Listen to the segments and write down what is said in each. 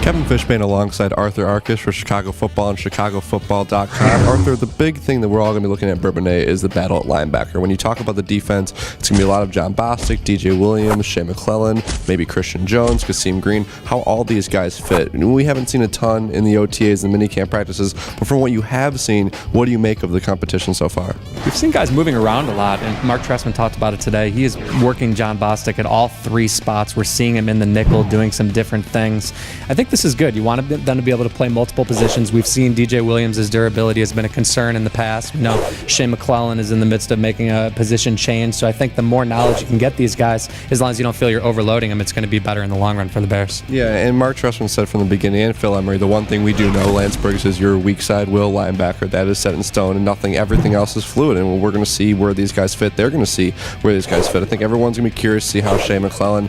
Kevin Fishbain alongside Arthur Arkush for Chicago Football and ChicagoFootball.com. Arthur, the big thing that we're all going to be looking at Bourbonnais is the battle at linebacker. When you talk about the defense, it's going to be a lot of John Bostic, DJ Williams, Shea McClellan, maybe Christian Jones, Kasim Green, how all these guys fit. And we haven't seen a ton in the OTAs and minicamp practices, but from what you have seen, what do you make of the competition so far? We've seen guys moving around a lot, and Mark Trestman talked about it today. He is working John Bostic at all three spots. We're seeing him in the nickel doing some different things. I think this is good. You want them to be able to play multiple positions. We've seen DJ Williams' durability has been a concern in the past. We know Shea McClellan is in the midst of making a position change, so I think the more knowledge you can get these guys, as long as you don't feel you're overloading them, it's going to be better in the long run for the Bears. Yeah, and Mark Trestman said from the beginning, and Phil Emery, the one thing we do know, Lance Briggs is your weak side will linebacker. That is set in stone, and everything else is fluid, and we're going to see where these guys fit. They're going to see where these guys fit. I think everyone's going to be curious to see how Shea McClellan,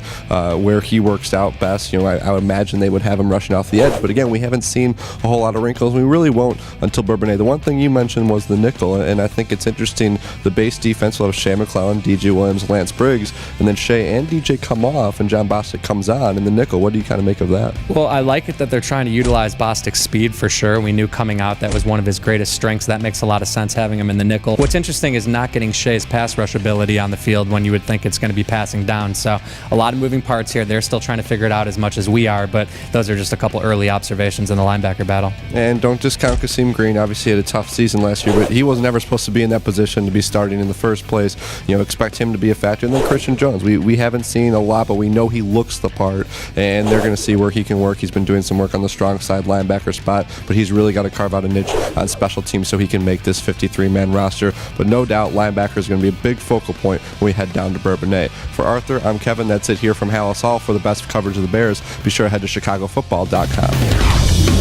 where he works out best. I would imagine they would have him rushing off the edge, but again, we haven't seen a whole lot of wrinkles. We really won't until Bourbonnais. The one thing you mentioned was the nickel, and I think it's interesting. The base defense will have Shea McClellan, DJ Williams, Lance Briggs, and then Shea and DJ come off, and John Bostic comes on in the nickel. What do you kind of make of that? Well, I like it that they're trying to utilize Bostic's speed for sure. We knew coming out that was one of his greatest strengths. That makes a lot of sense having him in the nickel. What's interesting is not getting Shea's pass rush ability on the field when you would think it's going to be passing down. So a lot of moving parts here. They're still trying to figure it out as much as we are, but those are just a couple early observations in the linebacker battle. And don't discount Kasim Green. Obviously, he had a tough season last year, but he was never supposed to be in that position to be starting in the first place. Expect him to be a factor. And then Christian Jones. We haven't seen a lot, but we know he looks the part, and they're going to see where he can work. He's been doing some work on the strong side linebacker spot, but he's really got to carve out a niche on special teams so he can make this 53-man roster. But no doubt, linebacker is going to be a big focal point when we head down to Bourbonnais. For Arthur, I'm Kevin. That's it here from Hallis Hall. For the best coverage of the Bears, be sure to head to ChicagoFootball.com.